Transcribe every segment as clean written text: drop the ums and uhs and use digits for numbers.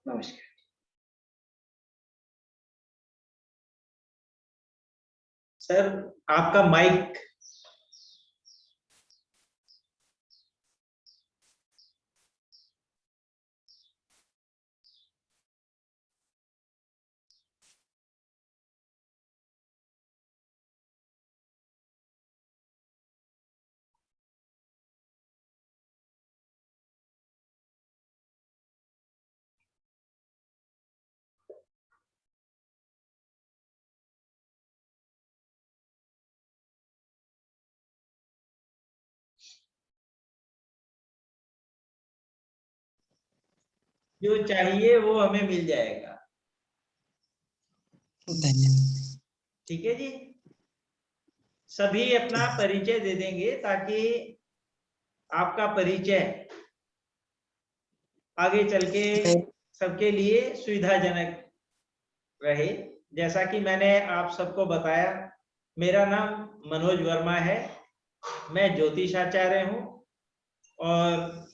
नमस्कार। सर, आपका माइक। जो चाहिए वो हमें मिल जाएगा। धन्यवाद। ठीक है जी। सभी अपना परिचय दे देंगे ताकि आपका परिचय आगे चल के सबके लिए सुविधाजनक रहे। जैसा कि मैंने आप सबको बताया, मेरा नाम मनोज वर्मा है। मैं ज्योतिषाचार्य हूँ और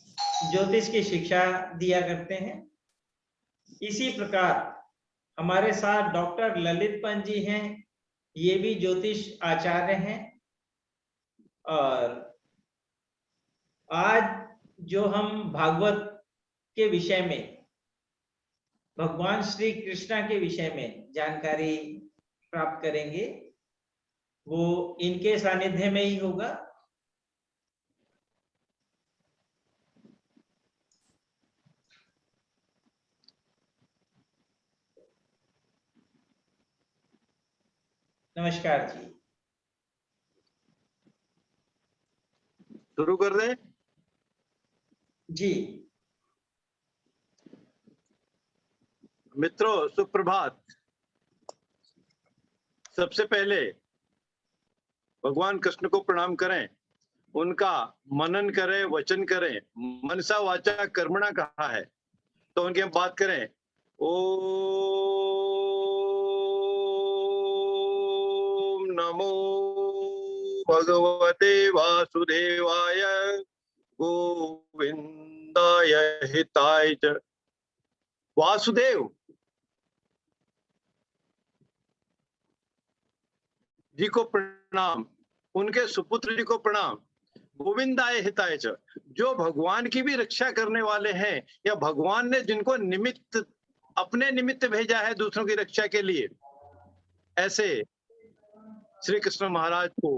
ज्योतिष की शिक्षा दिया करते हैं। इसी प्रकार हमारे साथ डॉक्टर ललित पंत जी हैं, ये भी ज्योतिष आचार्य हैं। और आज जो हम भागवत के विषय में, भगवान श्री कृष्ण के विषय में जानकारी प्राप्त करेंगे, वो इनके सानिध्य में ही होगा। नमस्कार जी। शुरू कर दे जी। मित्रों, सुप्रभात। सबसे पहले भगवान कृष्ण को प्रणाम करें, उनका मनन करें, वचन करें। मनसा वाचा कर्मणा कहा है, तो उनकी हम बात करें। ओम नमो भगवते वासुदेवाय गोविंदाय हिताय च। वासुदेव जी को प्रणाम, उनके सुपुत्र जी को प्रणाम। गोविंदाय हिताय च, जो भगवान की भी रक्षा करने वाले हैं, या भगवान ने जिनको निमित्त अपने निमित्त भेजा है दूसरों की रक्षा के लिए, ऐसे श्री कृष्ण महाराज को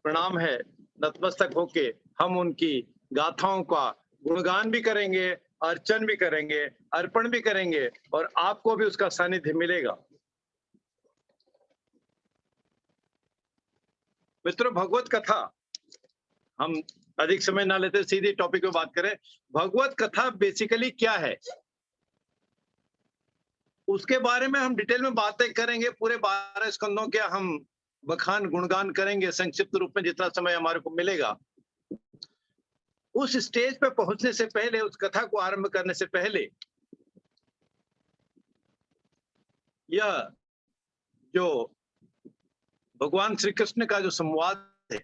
प्रणाम है। नतमस्तक होके हम उनकी गाथाओं का गुणगान भी करेंगे, अर्चन भी करेंगे, अर्पण भी करेंगे, और आपको भी उसका सानिध्य मिलेगा। मित्रों, भगवत कथा, हम अधिक समय ना लेते सीधी टॉपिक पे बात करें। भगवत कथा बेसिकली क्या है, उसके बारे में हम डिटेल में बातें करेंगे। पूरे 12 स्कंदों के हम बखान गुणगान करेंगे संक्षिप्त रूप में, जितना समय हमारे को मिलेगा। उस स्टेज पे पहुंचने से पहले, उस कथा को आरंभ करने से पहले, यह जो भगवान श्री कृष्ण का जो संवाद है,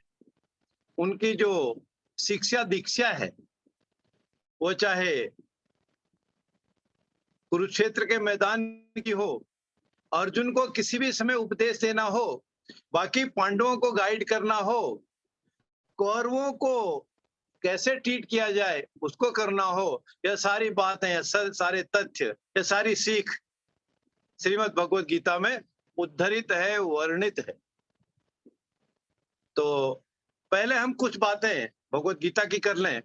उनकी जो शिक्षा दीक्षा है, वो चाहे कुरुक्षेत्र के मैदान की हो, अर्जुन को किसी भी समय उपदेश देना हो, बाकी पांडवों को गाइड करना हो, कौरवों को कैसे ट्रीट किया जाए उसको करना हो, यह सारी बातें, सारे तथ्य, यह सारी सीख श्रीमद् भगवत गीता में उद्धरित है, वर्णित है। तो पहले हम कुछ बातें भगवत गीता की कर लें।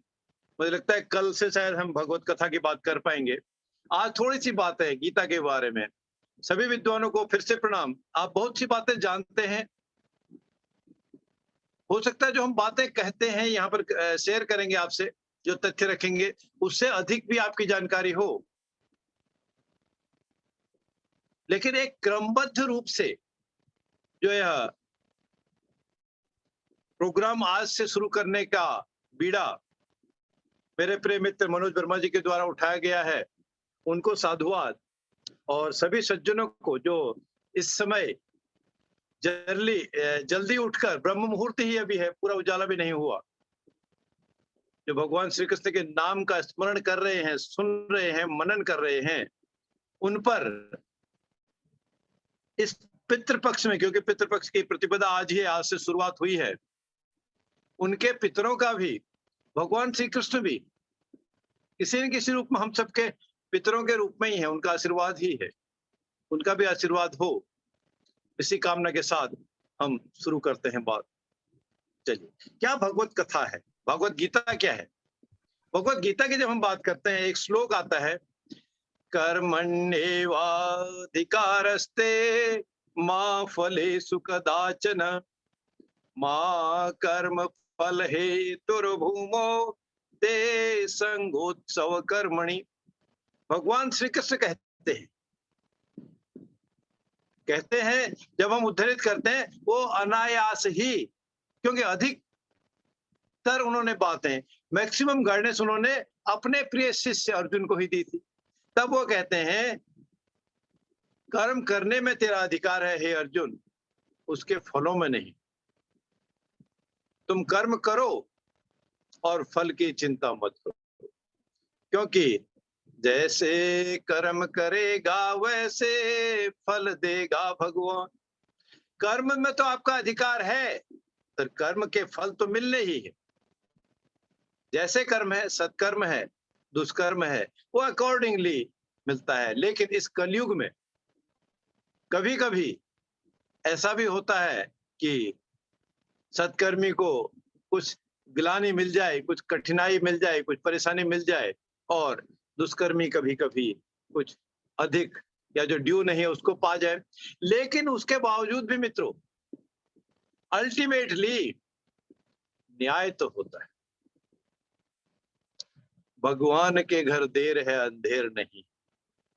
मुझे लगता है कल से शायद हम भगवत कथा की बात कर पाएंगे। आज थोड़ी सी बातें गीता के बारे में। सभी विद्वानों को फिर से प्रणाम। आप बहुत सी बातें जानते हैं, हो सकता है जो हम बातें कहते हैं यहाँ पर शेयर करेंगे आपसे, जो तथ्य रखेंगे, उससे अधिक भी आपकी जानकारी हो, लेकिन एक क्रमबद्ध रूप से जो यह प्रोग्राम आज से शुरू करने का बीड़ा मेरे प्रिय मित्र मनोज वर्मा जी के द्वारा उठाया गया है, उनको साधुवाद। और सभी सज्जनों को जो इस समय जल्दी उठकर, ब्रह्म मुहूर्त ही अभी है, पूरा उजाला भी नहीं हुआ, जो भगवान श्री कृष्ण के नाम का स्मरण कर रहे हैं, सुन रहे हैं, मनन कर रहे हैं, उन पर इस पितृपक्ष में, क्योंकि पितृपक्ष की प्रतिपदा आज ही, आज से शुरुआत हुई है, उनके पितरों का भी, भगवान श्री कृष्ण भी किसी न किसी रूप में हम सबके पितरों के रूप में ही है, उनका आशीर्वाद ही है, उनका भी आशीर्वाद हो, इसी कामना के साथ हम शुरू करते हैं बात। चलिए, क्या भगवत कथा है, भगवत गीता क्या है? भगवत गीता की जब हम बात करते हैं, एक श्लोक आता है, कर्मण्येवाधिकारस्ते मा फलेषु कदाचन मा कर्म फल हेतुर्भूमो ते संगोत्सव कर्मणि। भगवान श्री कृष्ण कहते हैं, जब हम उद्धृत करते हैं, वो अनायास ही, क्योंकि अधिकतर उन्होंने बातें, मैक्सिमम गाइडेंस उन्होंने अपने प्रिय शिष्य अर्जुन को ही दी थी। तब वो कहते हैं, कर्म करने में तेरा अधिकार है हे अर्जुन, उसके फलों में नहीं। तुम कर्म करो और फल की चिंता मत करो, क्योंकि जैसे कर्म करेगा वैसे फल देगा भगवान। कर्म में तो आपका अधिकार है, तो कर्म के फल तो मिलने ही है। जैसे कर्म है, सत्कर्म है, दुष्कर्म है, वो अकॉर्डिंगली मिलता है। लेकिन इस कलयुग में कभी कभी ऐसा भी होता है कि सत्कर्मी को कुछ गिलानी मिल जाए, कुछ कठिनाई मिल जाए, कुछ परेशानी मिल जाए, और दुष्कर्मी कभी कभी कुछ अधिक या जो ड्यू नहीं है उसको पा जाए। लेकिन उसके बावजूद भी मित्रों, अल्टीमेटली न्याय तो होता है। भगवान के घर देर है अंधेर नहीं।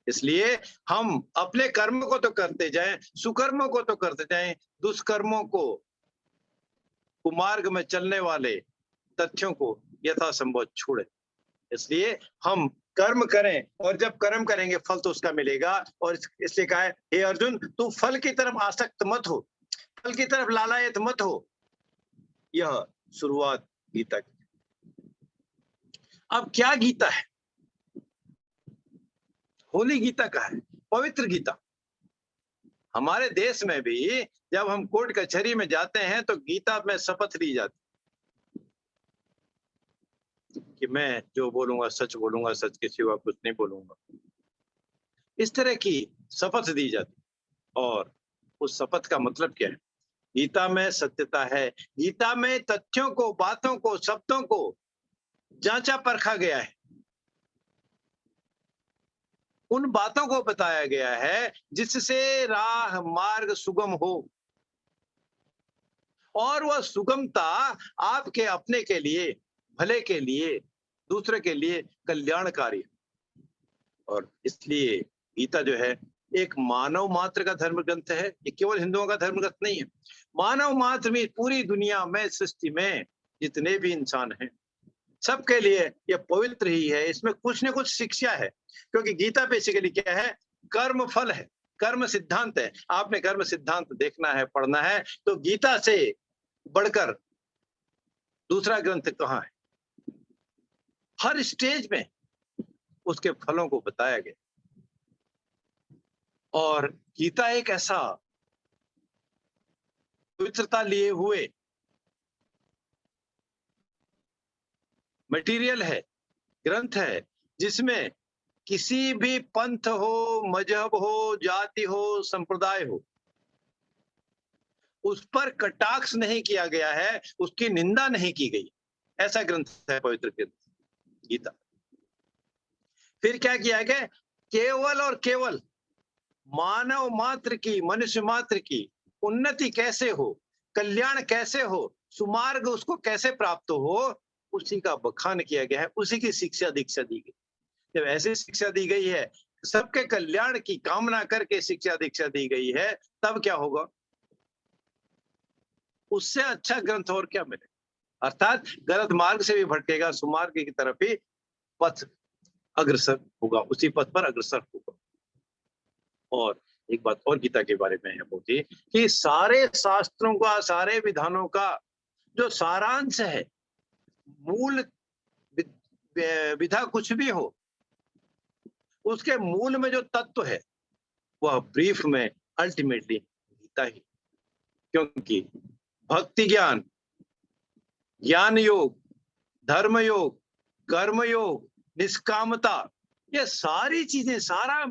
इसलिए हम अपने कर्म को तो करते जाएं, सुकर्मों को तो करते जाएं, दुष्कर्मों को, कुमार्ग में चलने वाले तथ्यों को यथासंभव छोड़ें। इसलिए हम कर्म करें, और जब कर्म करेंगे फल तो उसका मिलेगा। और इसलिए कहा है, हे अर्जुन, तू फल की तरफ आसक्त मत हो, फल की तरफ लालायत मत हो। यह शुरुआत गीता की। अब क्या गीता है? होली गीता का है, पवित्र गीता। हमारे देश में भी जब हम कोर्ट कचहरी में जाते हैं तो गीता में शपथ ली जाती कि मैं जो बोलूंगा सच बोलूंगा, सच के सिवा कुछ नहीं बोलूंगा। इस तरह की शपथ दी जाती। और उस शपथ का मतलब क्या है? गीता में सत्यता है, गीता में तथ्यों को, बातों को, शब्दों को जांचा परखा गया है। उन बातों को बताया गया है जिससे राह मार्ग सुगम हो, और वह सुगमता आपके अपने के लिए, भले के लिए, दूसरे के लिए कल्याणकारी। और इसलिए गीता जो है एक मानव मात्र का धर्म ग्रंथ है। ये केवल हिंदुओं का धर्म ग्रंथ नहीं है, मानव मात्र में, पूरी दुनिया में, सृष्टि में जितने भी इंसान हैं, सबके लिए यह पवित्र ही है। इसमें कुछ न कुछ शिक्षा है, क्योंकि गीता बेसिकली क्या है? कर्म फल है, कर्म सिद्धांत है। आपने कर्म सिद्धांत देखना है, पढ़ना है, तो गीता से बढ़कर दूसरा ग्रंथ कहाँ है? हर स्टेज में उसके फलों को बताया गया। और गीता एक ऐसा पवित्रता लिए हुए मटेरियल है, ग्रंथ है, जिसमें किसी भी पंथ हो, मजहब हो, जाति हो, संप्रदाय हो, उस पर कटाक्ष नहीं किया गया है, उसकी निंदा नहीं की गई। ऐसा ग्रंथ है पवित्र ग्रंथ गीता। फिर क्या किया गया? केवल और केवल मानव मात्र की, मनुष्य मात्र की उन्नति कैसे हो, कल्याण कैसे हो, सुमार्ग उसको कैसे प्राप्त हो, उसी का बखान किया गया है, उसी की शिक्षा दीक्षा दी गई। जब ऐसी शिक्षा दी गई है, सबके कल्याण की कामना करके शिक्षा दीक्षा दी गई है, तब क्या होगा? उससे अच्छा ग्रंथ और क्या मिले? अर्थात गलत मार्ग से भी भटकेगा, सुमार्ग की तरफ ही पथ अग्रसर होगा, उसी पथ पर अग्रसर होगा। और एक बात और गीता के बारे में है मोदी, कि सारे शास्त्रों का, सारे विधानों का जो सारांश है, मूल विधा कुछ भी हो, उसके मूल में जो तत्व है वह ब्रीफ में अल्टीमेटली गीता ही, क्योंकि भक्ति ज्ञान, ज्ञान योग, धर्म योग, कर्म योग, निष्कामता, ये सारी चीजें, सारा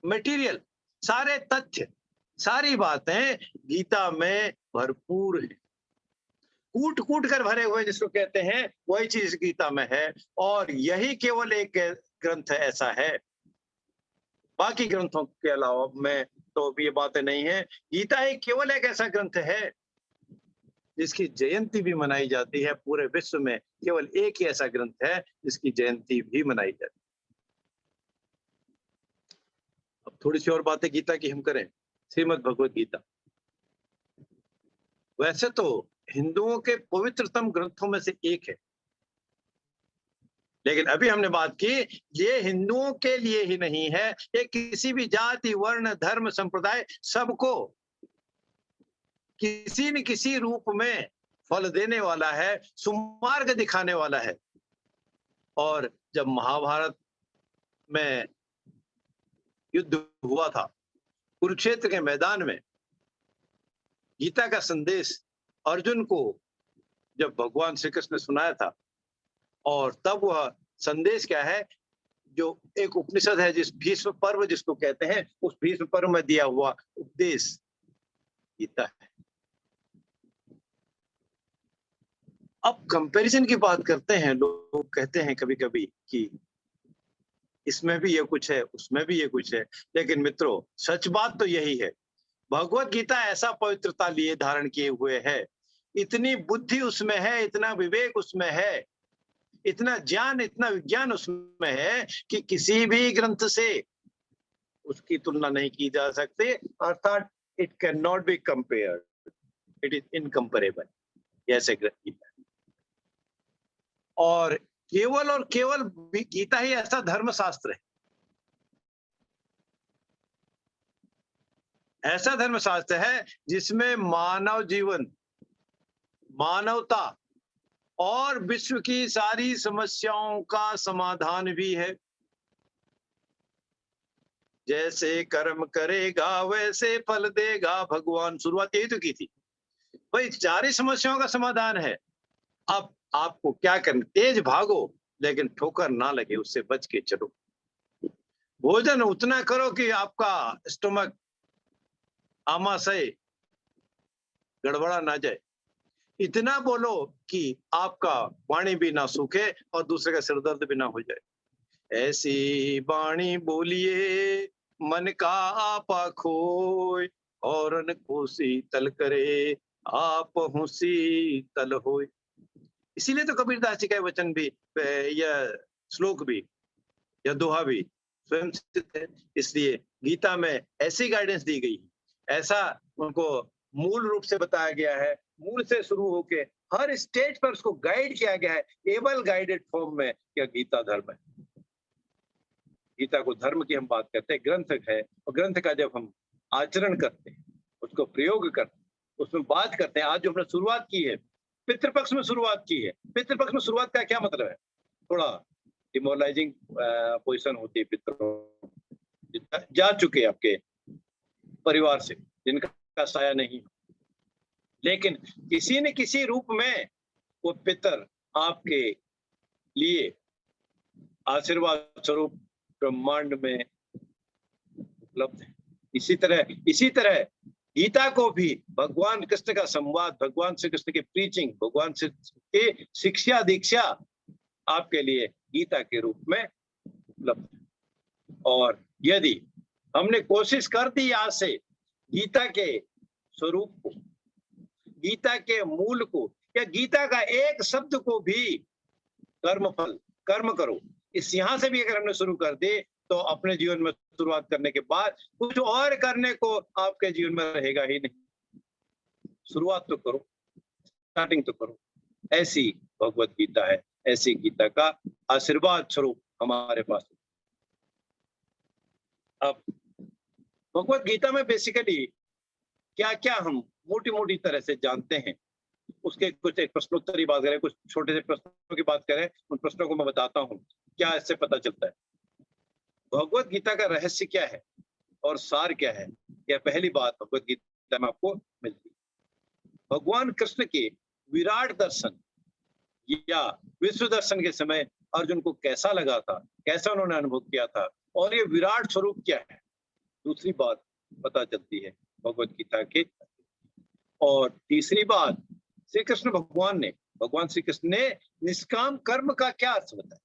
मटेरियल, सारे तथ्य, सारी बातें गीता में भरपूर है, कूट कूट कर भरे हुए जिसको कहते हैं, वही चीज गीता में है। और यही केवल एक ग्रंथ ऐसा है, बाकी ग्रंथों के अलावा में तो ये बातें नहीं है। गीता ही केवल एक ऐसा ग्रंथ है जिसकी जयंती भी मनाई जाती है। पूरे विश्व में केवल एक ही ऐसा ग्रंथ है जिसकी जयंती भी मनाई जाती है। अब थोड़ी सी और बातें गीता की हम करें। श्रीमद् भगवत गीता वैसे तो हिंदुओं के पवित्रतम ग्रंथों में से एक है, लेकिन अभी हमने बात की ये हिंदुओं के लिए ही नहीं है, ये किसी भी जाति, वर्ण, धर्म, संप्रदाय, सबको किसी न किसी रूप में फल देने वाला है, सुमार्ग दिखाने वाला है। और जब महाभारत में युद्ध हुआ था, कुरुक्षेत्र के मैदान में गीता का संदेश अर्जुन को जब भगवान श्री कृष्ण ने सुनाया था, और तब वह संदेश क्या है, जो एक उपनिषद है, जिस भीष्म पर्व जिसको कहते हैं, उस भीष्म पर्व में दिया हुआ उपदेश गीता है। अब कंपैरिजन की बात करते हैं, लोग कहते हैं कभी कभी कि इसमें भी ये कुछ है, उसमें भी ये कुछ है, लेकिन मित्रों सच बात तो यही है, भगवत गीता ऐसा पवित्रता लिए धारण किए हुए है, इतनी बुद्धि उसमें है, इतना विवेक उसमें है, इतना ज्ञान, इतना विज्ञान उसमें है कि किसी भी ग्रंथ से उसकी तुलना नहीं की जा सकती, अर्थात it can not be compared, it is incomparable. ऐसे ग्रंथ गीता, और केवल गीता ही ऐसा धर्मशास्त्र है, ऐसा धर्मशास्त्र है जिसमें मानव जीवन, मानवता और विश्व की सारी समस्याओं का समाधान भी है। जैसे कर्म करेगा वैसे फल देगा भगवान, शुरुआत यही तो की थी भाई, सारी समस्याओं का समाधान है। अब आपको क्या करना, तेज भागो लेकिन ठोकर ना लगे, उससे बच के चलो। भोजन उतना करो कि आपका स्टमक, आमाशय गड़बड़ा ना जाए, इतना बोलो कि आपका वाणी भी ना सूखे और दूसरे का सिर दर्द भी ना हो जाए। ऐसी वाणी बोलिए मन का आपा खोय, औरन को शीतल करे आप हूँ शीतल होय। इसीलिए तो कबीरदास जी का वचन भी, यह श्लोक भी, यह दोहा भी स्वयं सिद्ध है। इसलिए गीता में ऐसी गाइडेंस दी गई, ऐसा उनको मूल रूप से बताया गया है, मूल से शुरू होके हर स्टेज पर उसको गाइड किया गया है, एबल गाइडेड फॉर्म में। क्या गीता धर्म है? गीता को धर्म की हम बात करते हैं, ग्रंथ है, और ग्रंथ का जब हम आचरण करते हैं, उसको प्रयोग करते हैं, उसमें बात करते हैं। आज जो हमने शुरुआत की है, पितृपक्ष में शुरुआत की है। पितृपक्ष में शुरुआत का क्या मतलब है? थोड़ा डिमोरलाइजिंग पोजीशन होती है पितरों, जा चुके आपके परिवार से, जिनका साया नहीं, लेकिन किसी न किसी रूप में वो पितर आपके लिए आशीर्वाद स्वरूप ब्रह्मांड में उपलब्ध है। इसी तरह गीता को भी भगवान कृष्ण का संवाद, भगवान श्री कृष्ण की प्रीचिंग, भगवान श्री के शिक्षा दीक्षा आपके लिए गीता के रूप में उपलब्ध है। और यदि हमने कोशिश कर दी आज से गीता के स्वरूप को, गीता के मूल को, या गीता का एक शब्द को भी कर्मफल, कर्म करो, इस यहां से भी अगर हमने शुरू कर दे, तो अपने जीवन में शुरुआत करने के बाद कुछ और करने को आपके जीवन में रहेगा ही नहीं। शुरुआत तो करो, स्टार्टिंग तो करो। ऐसी भगवत गीता है, ऐसी गीता का आशीर्वाद स्वरूप हमारे पास। अब भगवत गीता में बेसिकली क्या क्या हम मोटी मोटी तरह से जानते हैं, उसके कुछ एक प्रश्नोत्तरी बात करें, कुछ छोटे से प्रश्नों की बात करें, उन प्रश्नों को मैं बताता हूं क्या इससे पता चलता है। भगवत गीता का रहस्य क्या है और सार क्या है, यह पहली बात भगवत गीता में आपको मिलती है। भगवान कृष्ण के विराट दर्शन या विश्व दर्शन के समय अर्जुन को कैसा लगा था, कैसा उन्होंने अनुभव किया था, और ये विराट स्वरूप क्या है, दूसरी बात पता चलती है भगवत गीता के। और तीसरी बात, श्री कृष्ण भगवान श्री कृष्ण ने निष्काम कर्म का क्या अर्थ बताया,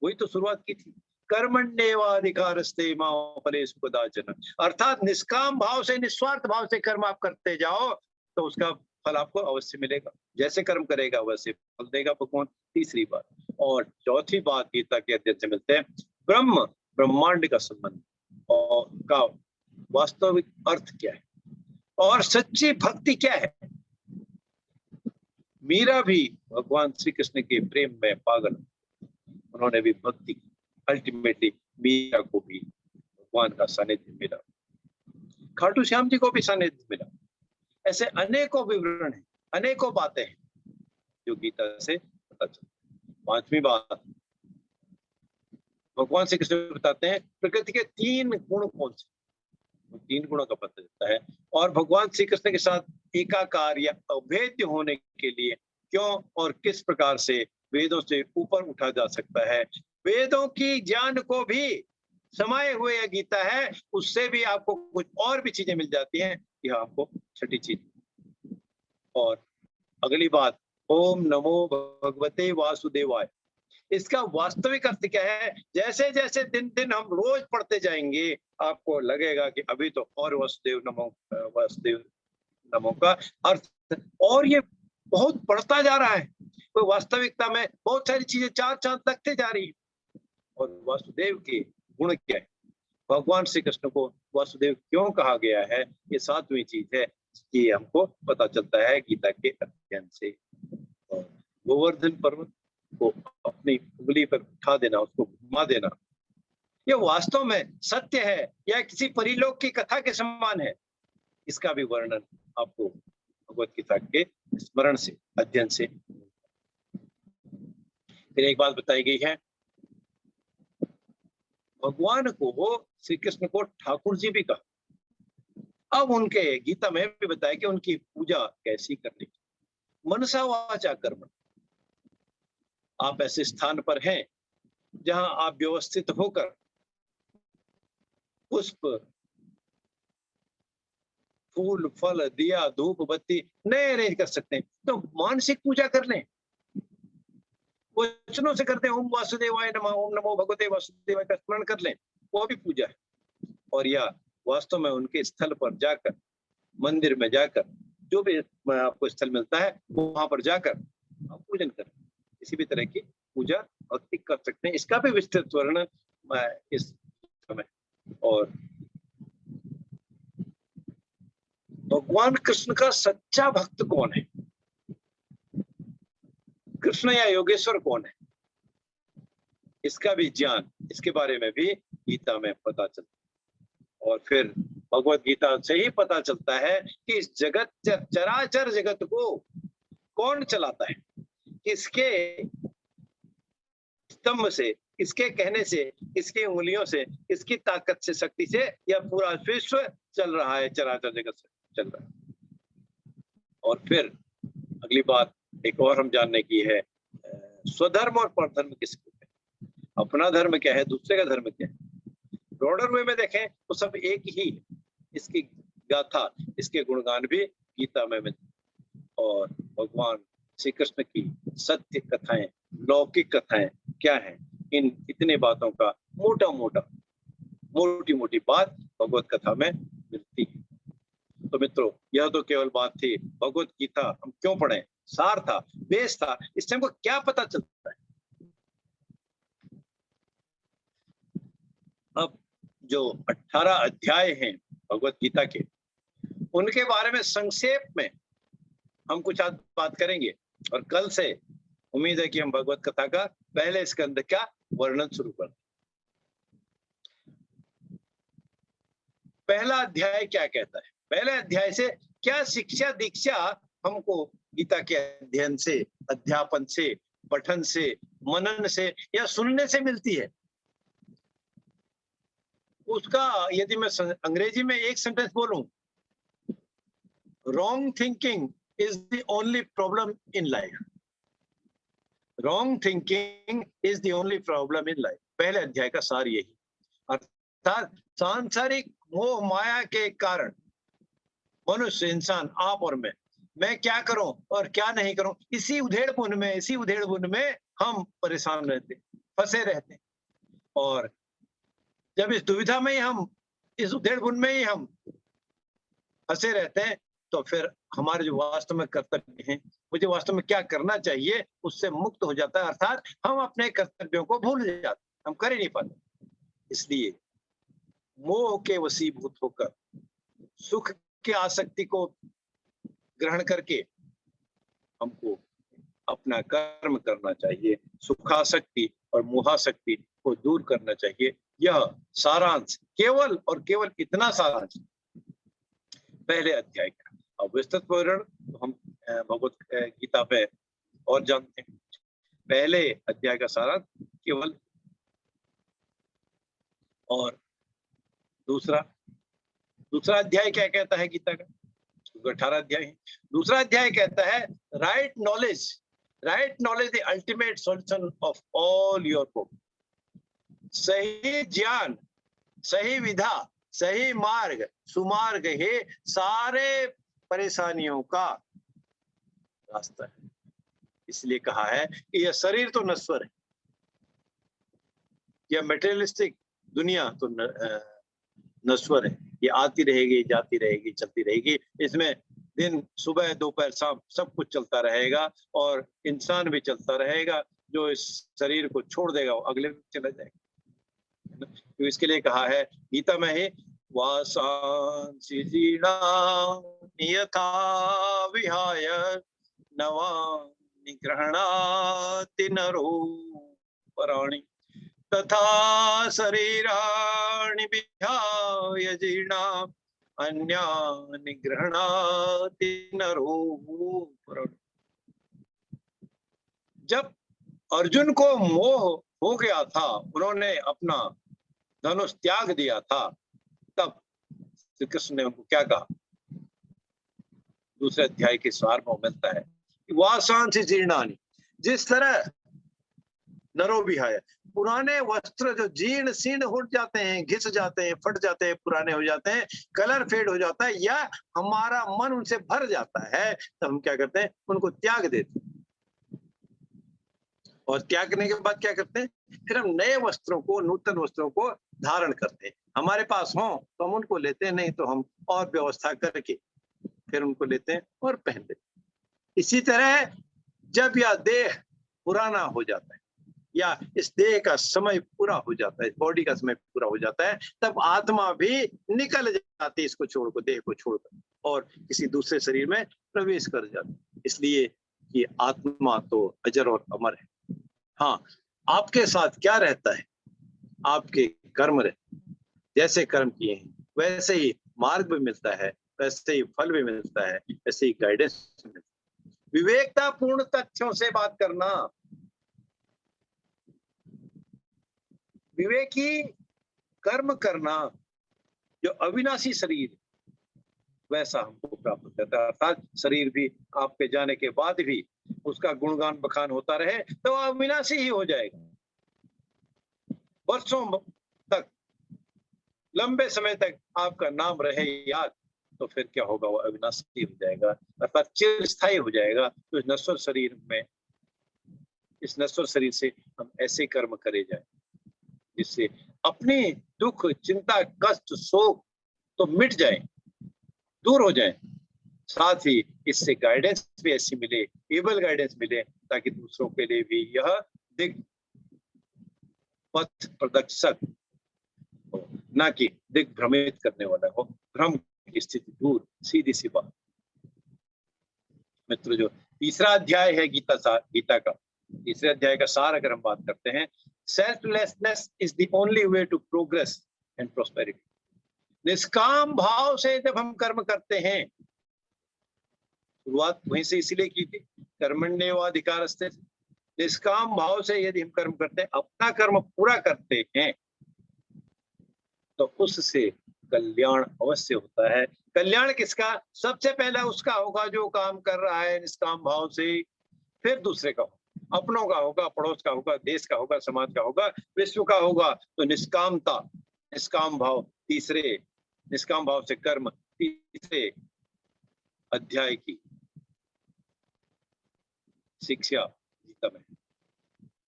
वही तो शुरुआत की थी, कर्मण्येवाधिकारस्ते मा फलेषु कदाचन, अर्थात निष्काम भाव से, निस्वार्थ भाव से कर्म आप करते जाओ तो उसका फल आपको अवश्य मिलेगा, जैसे कर्म करेगा वैसे फल देगा भगवान। तीसरी बात। और चौथी बात गीता के अध्ययन से मिलते हैं, ब्रह्म ब्रह्मांड का संबंध और का वास्तविक अर्थ क्या है और सच्ची भक्ति क्या है। मीरा भी भगवान श्री कृष्ण के प्रेम में पागल, उन्होंने भी भक्ति की, अल्टीमेटली मीरा को भी भगवान का सानिध्य मिला, खाटू श्याम जी को भी सानिध्य मिला। ऐसे अनेकों विवरण हैं, अनेकों बातें हैं जो गीता से पता चलती। पांचवी बात, भगवान श्री कृष्ण बताते हैं प्रकृति के 3 गुण कौन से, 3 गुणों का पता चलता है। और भगवान श्री कृष्ण के साथ एकाकार या अभेद्य होने के लिए क्यों और किस प्रकार से वेदों से ऊपर उठा जा सकता है, वेदों की ज्ञान को भी समाये हुए यह गीता है, उससे भी आपको कुछ और भी चीजें मिल जाती हैं। यह आपको छठी चीज। और अगली बात, ओम नमो भगवते वासुदेवाय, इसका वास्तविक अर्थ क्या है, जैसे जैसे दिन दिन हम रोज पढ़ते जाएंगे आपको लगेगा कि अभी तो और वासुदेव नमो का अर्थ और ये बहुत बढ़ता जा रहा है, तो वास्तविकता में बहुत सारी चीजें चार चांद लगते जा रही है। और वासुदेव के गुण क्या है, भगवान श्री कृष्ण को वासुदेव क्यों कहा गया है, ये 7वीं चीज है, ये हमको पता चलता है गीता के अध्ययन से। और गोवर्धन पर्वत को अपनी उंगली पर उठा देना, उसको घुमा देना, यह वास्तव में सत्य है या किसी परिलोक की कथा के समान है, इसका भी वर्णन आपको भगवत गीता के स्मरण से, अध्ययन से। फिर एक बात बताई गई है, भगवान को, श्री कृष्ण को ठाकुर जी भी कहा। अब उनके गीता में भी बताया कि उनकी पूजा कैसी करनी, मनसा वाचा कर्म। आप ऐसे स्थान पर हैं जहां आप व्यवस्थित होकर पुष्प, फूल, फल, दिया, धूप, बत्ती नए अरेंज कर सकते हैं, तो मानसिक पूजा कर लें, वचनों से करते हैं, ओम वासुदेवाय नमः, ओम नमो भगवते वासुदेवाय का स्मरण कर लें, वो भी पूजा है। और यह वास्तव में उनके स्थल पर जाकर, मंदिर में जाकर, जो भी आपको स्थल मिलता है वहां पर जाकर आप पूजन करें, किसी भी तरह की पूजा भक्ति कर सकते हैं। इसका भी विस्तृत वर्णन इस समय। और भगवान कृष्ण का सच्चा भक्त कौन है, कृष्ण या योगेश्वर कौन है, इसका भी ज्ञान, इसके बारे में भी गीता में पता चलता है। और फिर भगवत गीता से ही पता चलता है कि इस जगत, चराचर जगत को कौन चलाता है, किसके स्तंभ से, किसके कहने से, किसकी उंगलियों से, किसकी ताकत से, शक्ति से यह पूरा विश्व चल रहा है, चराचर जगत से चल रहा है। और फिर अगली बात एक और हम जानने की है, स्वधर्म और परधर्म किसको है, अपना धर्म क्या है, दूसरे का धर्म क्या है। ब्रॉडर वे में देखें तो सब एक ही है, इसकी गाथा, इसके गुणगान भी गीता में मिलते। और भगवान श्री कृष्ण की सत्य कथाएं, लौकिक कथाएं क्या है, इन इतने बातों का मोटी मोटी बात भगवत कथा में मिलती है। तो मित्रों, यह तो केवल बात थी भगवत गीता हम क्यों पढ़ें, सार था, बेस था, इससे हमको क्या पता चलता है। अब जो 18 अध्याय हैं भगवत गीता के, उनके बारे में संक्षेप में हम कुछ आज बात करेंगे। और कल से उम्मीद है कि हम भगवत कथा का पहले स्कंद का वर्णन शुरू कर। पहला अध्याय क्या कहता है, पहले अध्याय से क्या शिक्षा दीक्षा हमको गीता के अध्ययन से, अध्यापन से, पठन से, मनन से या सुनने से मिलती है। उसका यदि मैं अंग्रेजी में एक सेंटेंस बोलूं, wrong thinking is the only problem in life. Wrong thinking is the only problem in life, पहले अध्याय का सार यही। अर्थात सांसारिक मोह माया के कारण मनुष्य, इंसान, आप और मैं क्या करूं और क्या नहीं करूं, इसी उधेड़-बुन में हम परेशान रहते, फंसे रहते। और जब इस दुविधा में ही हम, इस उधेड़-बुन में ही हम फंसे रहते हैं, तो फिर हमारे जो वास्तव में कर्तव्य हैं, मुझे वास्तव में क्या करना चाहिए, उससे मुक्त हो जाता है। अर्थात हम अपने कर्तव्यों को भूल जाते हैं, हम कर ही नहीं पाते। इसलिए मोह के वशीभूत होकर सुख की आसक्ति को ग्रहण करके हमको अपना कर्म करना चाहिए, सुखासक्ति और मोहासक्ति को दूर करना चाहिए। यह सारांश, केवल और केवल इतना सारांश पहले अध्याय का। अब विस्तृत विवरण तो हम भगवत गीता पे और जानते हैं। पहले अध्याय का सारांश केवल, और दूसरा अध्याय क्या कहता है गीता का? 18 अध्याय है। दूसरा अध्याय कहता है right knowledge the ultimate solution of all your problem. सही ज्ञान, सही विधा, सही मार्ग, सुमार्ग है सारे परेशानियों का रास्ता है। इसलिए कहा है कि यह शरीर तो नश्वर है, यह मटेरियलिस्टिक दुनिया तो नश्वर है, ये आती रहेगी, जाती रहेगी, चलती रहेगी। इसमें दिन, सुबह, दोपहर, शाम सब कुछ चलता रहेगा, और इंसान भी चलता रहेगा। जो इस शरीर को छोड़ देगा वो अगले में चला जाएगा। तो इसके लिए कहा है गीता में ही, वासांसि जीर्णानि यथा विहाय नवानि गृह्णाति नरो पराणि तथा शरीराणि विहाय जीर्णा अन्यानि गृह्णाति नरो पराणि। जब अर्जुन को मोह हो गया था, उन्होंने अपना धनुष त्याग दिया था, तब श्री कृष्ण ने उनको क्या कहा? दूसरे अध्याय के सार में मिलता है, वासांसि जीर्णानि, जिस तरह नरो विहाय, पुराने वस्त्र जो जीर्ण शीर्ण हो जाते हैं, घिस जाते हैं, फट जाते हैं, पुराने हो जाते हैं, कलर फेड हो जाता है, या हमारा मन उनसे भर जाता है, तो हम क्या करते हैं? उनको त्याग देते हैं। और त्यागने के बाद क्या करते हैं? फिर हम नए वस्त्रों को, नूतन वस्त्रों को धारण करते हैं। हमारे पास हो तो हम उनको लेते हैं, नहीं तो हम और व्यवस्था करके फिर उनको लेते हैं और पहनते हैं। इसी तरह जब यह देह पुराना हो जाता है, या इस देह का समय पूरा हो जाता है, बॉडी का समय पूरा हो जाता है, तब आत्मा भी निकल जाती है इसको छोड़कर, देह को छोड़कर, और किसी दूसरे शरीर में प्रवेश कर जाती है। इसलिए कि आत्मा तो अजर और अमर है। हाँ, आपके साथ क्या रहता है? आपके कर्म रहते हैं। जैसे कर्म किए हैं वैसे ही मार्ग भी मिलता है, वैसे ही फल भी मिलता है, वैसे ही गाइडेंस मिलता है। विवेकतापूर्ण तथ्यों से बात करना, विवेकी कर्म करना, जो अविनाशी शरीर वैसा हमको प्राप्त होता है। अर्थात शरीर भी आपके जाने के बाद भी उसका गुणगान बखान होता रहे तो अविनाशी ही हो जाएगा। वर्षों तक, लंबे समय तक आपका नाम रहे याद, तो फिर क्या होगा? वो अविनाशी हो जाएगा, अर्थात चिरस्थायी हो जाएगा। तो इस नश्वर शरीर में, इस नश्वर शरीर से हम ऐसे कर्म करे जाए जिससे अपने दुख, चिंता, कष्ट, शोक तो मिट जाए, दूर हो जाए। साथ ही इससे गाइडेंस भी ऐसी मिले, एबल गाइडेंस मिले, ताकि दूसरों के लिए भी यह दिग पथ प्रदर्शक हो, ना कि दिग्भ्रमित करने वाला हो। भ्रम की स्थिति दूर, सीधी सी बात। मित्र, जो तीसरा अध्याय है गीता का तीसरे अध्याय का सार अगर हम बात करते हैं, selflessness is the only way to progress and prosperity. निष्काम भाव से जब हम कर्म करते हैं, शुरुआत वहीं से इसीलिए की थी, कर्मण्येवाधिकारस्ते, निष्काम भाव से यदि हम कर्म करते हैं, अपना कर्म पूरा करते हैं, तो उससे कल्याण अवश्य होता है। कल्याण किसका? सबसे पहला उसका होगा जो काम कर रहा है निष्काम भाव से, फिर दूसरे का होगा, अपनों का होगा, पड़ोस का होगा, देश का होगा, समाज का होगा, विश्व का होगा। तो निष्कामता, निष्काम भाव तीसरे, निष्काम भाव से कर्म तीसरे अध्याय की शिक्षा गीता में।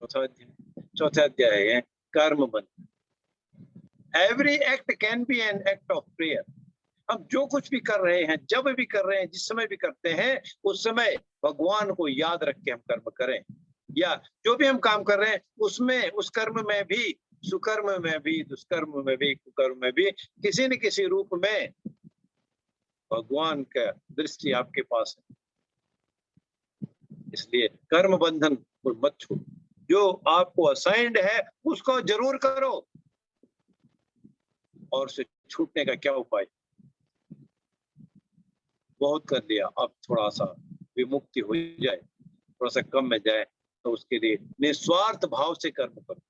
चौथा अध्याय है कर्म बंधन। Every act can be an act of prayer. हम जो कुछ भी कर रहे हैं, जब भी कर रहे हैं, जिस समय भी करते हैं, उस समय भगवान को याद रख के हम कर्म करें। या जो भी हम काम कर रहे हैं उसमें, उस कर्म में भी, सुकर्म में भी, दुष्कर्म में भी, कुकर्म में भी किसी न किसी रूप में भगवान का दृष्टि आपके पास है। इसलिए कर्म बंधन को मत छोड़ो। जो आपको असाइंड है उसको जरूर करो। और उसे छूटने का क्या उपाय? बहुत कर लिया, अब थोड़ा सा विमुक्ति हो जाए, थोड़ा सा कम में जाए, तो उसके लिए निस्वार्थ भाव से कर्म करो।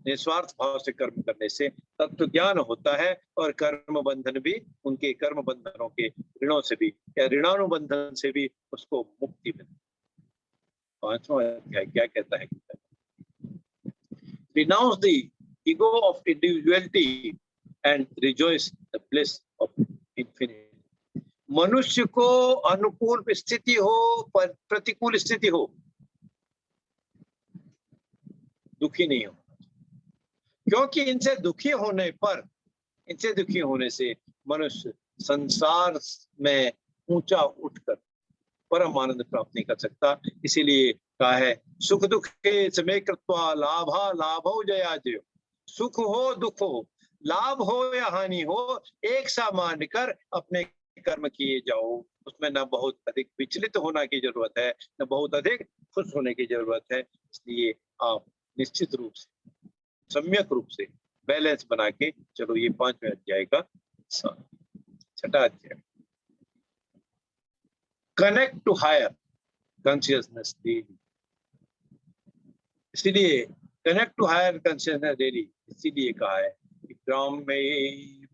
निस्वार्थ भाव से कर्म करने से तत्व ज्ञान होता है और कर्म बंधन भी, उनके कर्म बंधनों के ऋणों से भी या ऋणानुबंधन से भी उसको मुक्ति मिलती है। 5वां अध्याय क्या कहता है? Renounce the ego of individuality and rejoice the bliss of infinity. मनुष्य को अनुकूल स्थिति हो, प्रतिकूल स्थिति हो, दुखी नहीं हो, क्योंकि इनसे दुखी होने पर, इनसे दुखी होने से मनुष्य संसार में ऊंचा उठकर परम आनंद प्राप्त नहीं कर सकता। इसीलिए कहा है सुख दुख के समय कृत्वा लाभा लाभो जयाजयो। सुख हो दुख हो, लाभ हो या हानि हो, एक सा मानकर अपने कर्म किए जाओ। उसमें न बहुत अधिक विचलित होने की जरूरत है, न बहुत अधिक खुश होने की जरूरत है। इसलिए आप निश्चित रूप से, सम्यक रूप से बैलेंस बना के चलो। ये 5वें अध्याय का 6वां अध्याय, connect to higher consciousness daily. इसीलिए connect to higher consciousness daily, इसीलिए कहा है कि ब्राह्मे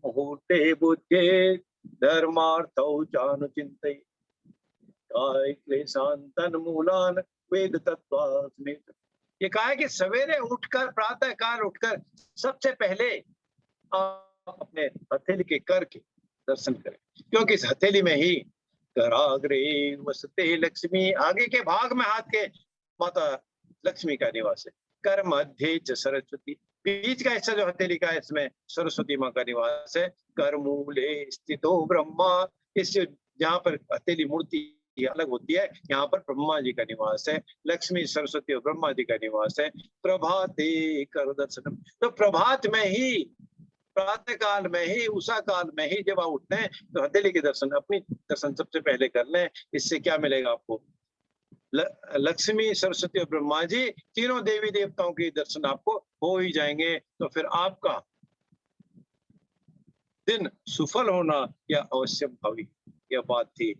मुहूर्ते बुद्धे धर्मार्थौ चानुचिंतये काय क्लेशांतन मूलान वेद तत्वास्मित। ये कहा है कि सवेरे उठकर, प्रातः काल उठकर सबसे पहले आप अपने हथेली के कर के दर्शन करें, क्योंकि इस हथेली में ही कराग्रे वसते लक्ष्मी, आगे के भाग में हाथ के माता लक्ष्मी का निवास है। कर मध्य च सरस्वती, बीच का हिस्सा जो हथेली का है इसमें सरस्वती माँ का निवास है। कर मूले स्थितो ब्रह्मा, इस जहाँ पर हथेली मूर्ति अलग होती है, यहाँ पर ब्रह्मा जी का निवास है। लक्ष्मी, सरस्वती और ब्रह्मा जी का निवास है। प्रभाते कर दर्शनम, तो प्रभात में ही, प्रातः काल में ही, उषा काल में ही जब आप उठते हैं तो हथेली के दर्शन, अपनी दर्शन सबसे पहले कर लें। इससे क्या मिलेगा आपको? लक्ष्मी, सरस्वती और ब्रह्मा जी, तीनों देवी देवताओं के दर्शन आपको हो ही जाएंगे। तो फिर आपका दिन सुफल होना यह अवश्य भावी, यह बात थी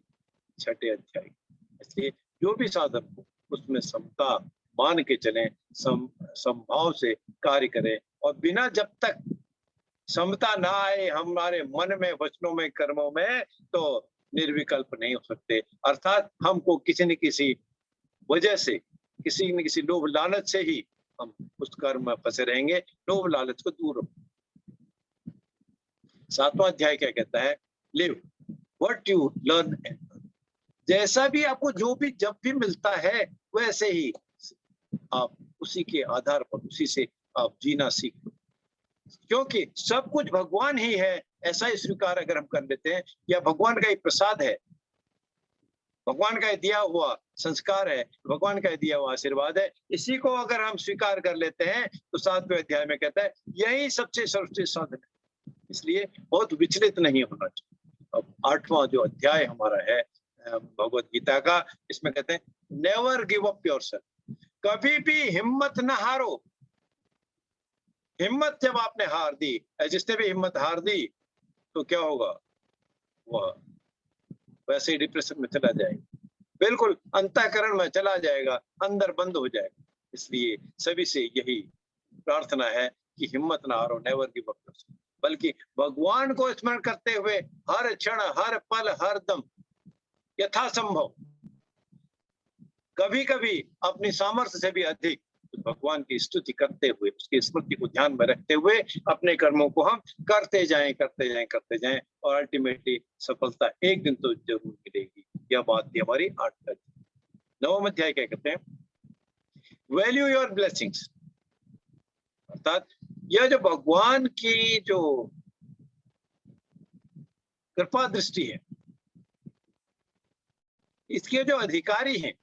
6ठे अध्याय। इसलिए जो भी साधन हो उसमें समता मान के चलें, समभाव से कार्य करें, और बिना, जब तक समता ना आए हमारे मन में, वचनों में, कर्मों में, तो निर्विकल्प नहीं हो सकते। अर्थात हमको किसी न किसी वजह से, किसी न किसी लोभ लालच से ही हम उस कर्म में फंसे रहेंगे। लोभ लालच को दूर रखो। 7वां अध्याय क्या कहता है? Live what you learn. जैसा भी आपको, जो भी जब भी मिलता है, वैसे ही आप उसी के आधार पर, उसी से आप जीना सीख लो, क्योंकि सब कुछ भगवान ही है। ऐसा ही स्वीकार अगर हम कर लेते हैं, या भगवान का एक प्रसाद है, भगवान का दिया हुआ संस्कार है, भगवान का दिया हुआ आशीर्वाद है, इसी को अगर हम स्वीकार कर लेते हैं तो 7वें अध्याय में कहता है यही सबसे सर्वश्रेष्ठ साधन है। इसलिए बहुत विचलित नहीं होना चाहिए। अब 8वां जो अध्याय हमारा है भगवत गीता का, इसमें कहते हैं नेवर गिव अप योरसेल्फ। कभी भी हिम्मत न हारो। हिम्मत जब आपने हार दी, जिसने भी हिम्मत हार दी, तो क्या होगा? वह वैसे ही डिप्रेशन में चला जाएगा, बिल्कुल अंतःकरण में चला जाएगा, अंदर बंद हो जाएगा। इसलिए सभी से यही प्रार्थना है कि हिम्मत ना हारो, नेवर गिव अप, बल्कि भगवान को स्मरण करते हुए हर क्षण, हर पल, हर दम यथासंभव कभी कभी अपनी सामर्थ्य से भी अधिक भगवान की स्तुति करते हुए, उसकी स्मृति को ध्यान में रखते हुए अपने कर्मों को हम करते जाएं और अल्टीमेटली सफलता एक दिन तो जरूर मिलेगी। यह बात थी हमारी 8 का। 9वां अध्याय क्या कहते हैं? वैल्यू योर ब्लेसिंग्स, अर्थात यह जो भगवान की जो कृपा दृष्टि है, इसके जो अधिकारी हैं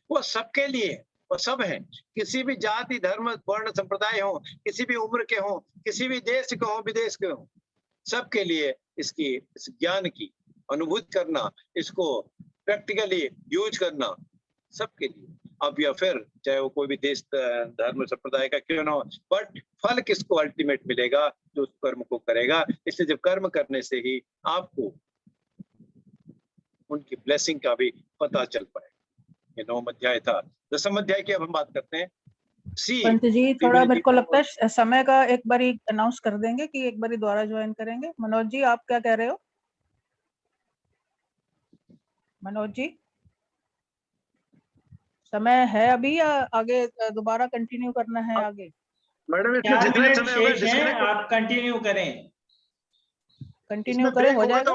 वो सबके लिए, वो सब हैं, किसी भी जाति, धर्म, वर्ण, संप्रदाय हो, किसी भी उम्र के हो, किसी भी देश के हो, विदेश के हो, सबके लिए इस ज्ञान की अनुभूति करना, इसको प्रैक्टिकली यूज करना, सबके लिए। अब या फिर चाहे वो कोई भी देश, धर्म, संप्रदाय का क्यों ना हो, बट फल किसको अल्टीमेट मिलेगा? जो उस कर्म को करेगा। इसलिए जब कर्म करने से ही आपको उनकी ब्लेसिंग का भी पता चल पाए। ये 9वां अध्याय था। 10वां अध्याय की अब हम बात करते हैं। पंत जी, थोड़ा मेरे को लगता है समय का एक बारी अनाउंस कर देंगे कि एक बारी दोबारा ज्वाइन करेंगे। मनोज जी, आप क्या कह रहे हो? मनोज जी, समय है अभी या आगे दोबारा कंटिन्यू करना है? आगे मैडम 4 मिनट शेष हैं, आप कंटिन्यू करें। कंटिन्यू करें, हो जाएगा।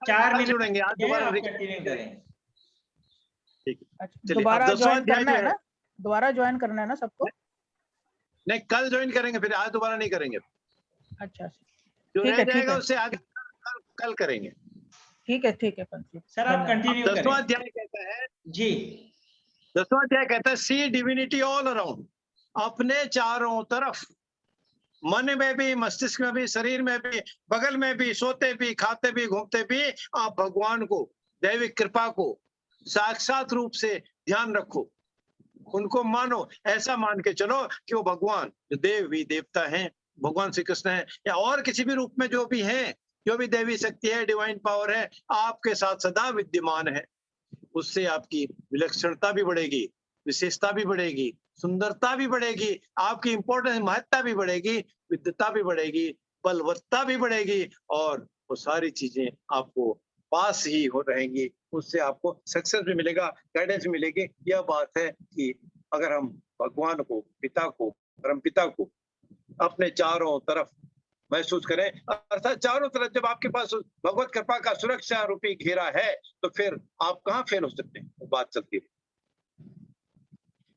4 मिनट जुड़ेंगे, आज दोबारा कंटिन्यू करें। ठीक है, दोबारा ज्वाइन करना है ना? दोबारा ज्वाइन करना है ना सबको? नहीं, कल ज्वाइन करेंगे, फिर आज दोबारा नहीं करेंगे। अच्छा, जो रह जाएगा उससे आगे कल करेंगे। ठीक है पंत जी। सर आप कंटिन्यू करें। 10वां अध्याय कहता है जी, 10वां अध्याय कहता है सी डिविनिटी ऑल अराउंड, अपने चारों तरफ, मन में भी, मस्तिष्क में भी, शरीर में भी, बगल में भी, सोते भी, खाते भी, घूमते भी आप भगवान को, दैविक कृपा को साक्षात रूप से ध्यान रखो, उनको मानो, ऐसा मान के चलो कि वो भगवान जो देवी देवता हैं, भगवान श्री कृष्ण है या और किसी भी रूप में जो भी हैं, जो भी देवी शक्ति है, डिवाइन पावर है, आपके साथ सदा विद्यमान है। उससे आपकी विलक्षणता भी बढ़ेगी, विशेषता भी बढ़ेगी, सुंदरता भी बढ़ेगी, आपकी इंपॉर्टेंस, महत्ता भी बढ़ेगी, विद्वता भी बढ़ेगी, बलवत्ता भी बढ़ेगी, और वो सारी चीजें आपको पास ही हो रहेंगी। उससे आपको सक्सेस भी मिलेगा, गाइडेंस भी मिलेगी। यह बात है कि अगर हम भगवान को, पिता को, परम पिता को अपने चारों तरफ महसूस करें, अर्थात चारों तरफ जब आपके पास भगवत कृपा का सुरक्षा रूपी घेरा है, तो फिर आप कहाँ फेल हो सकते हैं? वो बात चलती है।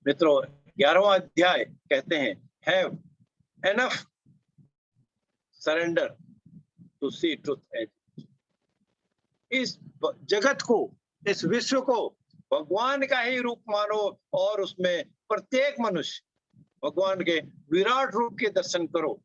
मित्रों, 11वां अध्याय कहते हैं have enough surrender to see truth as. इस जगत को, इस विश्व को भगवान का ही रूप मानो और उसमें प्रत्येक मनुष्य भगवान के विराट रूप के दर्शन करो।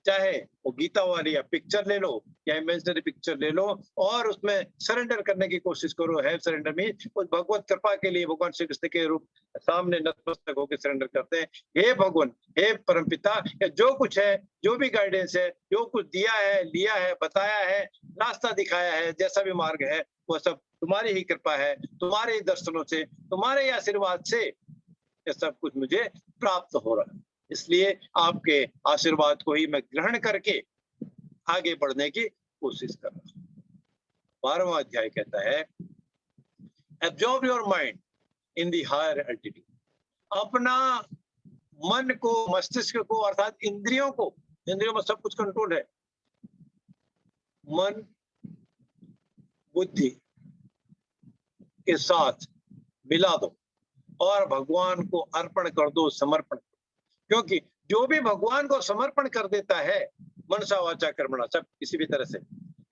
चाहे वो गीता वाली या पिक्चर ले लो या इमेजिनरी पिक्चर ले लो, और उसमें सरेंडर करने की कोशिश करो। है सरेंडर में उस भगवत कृपा के लिए भगवान श्री कृष्ण के रूप सामने नतमस्तक होकर सरेंडर करते हैं। हे भगवान, हे परमपिता, जो कुछ है, जो भी गाइडेंस है, जो कुछ दिया है, लिया है, बताया है, रास्ता दिखाया है, जैसा भी मार्ग है, वो सब तुम्हारी ही कृपा है, तुम्हारे ही दर्शनों से, तुम्हारे ही आशीर्वाद से ये सब कुछ मुझे प्राप्त हो रहा है। इसलिए आपके आशीर्वाद को ही मैं ग्रहण करके आगे बढ़ने की कोशिश कर रहा हूं। 12वां अध्याय कहता है absorb your mind in the higher altitude, अपना मन को, मस्तिष्क को, अर्थात इंद्रियों को, इंद्रियों में सब कुछ कंट्रोल है, मन बुद्धि के साथ मिला दो और भगवान को अर्पण कर दो, समर्पण। क्योंकि जो भी भगवान को समर्पण कर देता है, मनसा वाचा कर्मणा, सब किसी भी तरह से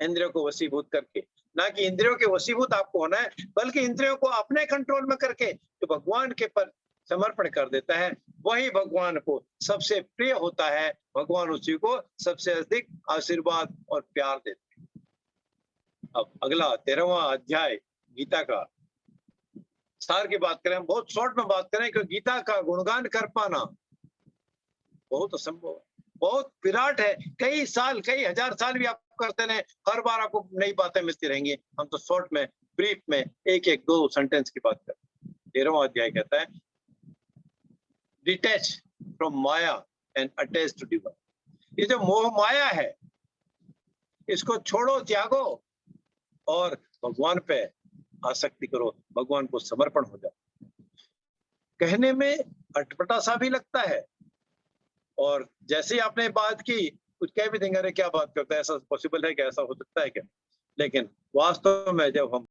इंद्रियों को वशीभूत करके, ना कि इंद्रियों के वशीभूत आपको होना है, बल्कि इंद्रियों को अपने कंट्रोल में करके जो भगवान के पर समर्पण कर देता है, वही भगवान को सबसे प्रिय होता है। भगवान उसी को सबसे अधिक आशीर्वाद और प्यार देते हैं। अब अगला 13वां अध्याय गीता का सार की बात करें, बहुत शॉर्ट में बात करें, क्योंकि गीता का गुणगान कर पाना बहुत असंभव है, बहुत विराट है। कई साल, कई हजार साल भी आप करते रहे, हर बार आपको नई बातें मिलती रहेंगी। हम तो शॉर्ट में, ब्रीफ में एक एक दो सेंटेंस की बात करते हैं। 13वां अध्याय कहता है detach from Maya and attached to divine. ये जो मोह माया है, इसको छोड़ो, त्यागो और भगवान पे आसक्ति करो, भगवान को समर्पण हो जाओ। कहने में अटपटा सा भी लगता है, और जैसे ही आपने बात की कुछ कह भी देंगे, अरे क्या बात करते हैं, ऐसा पॉसिबल है क्या, ऐसा हो सकता है क्या? लेकिन वास्तव में जब हम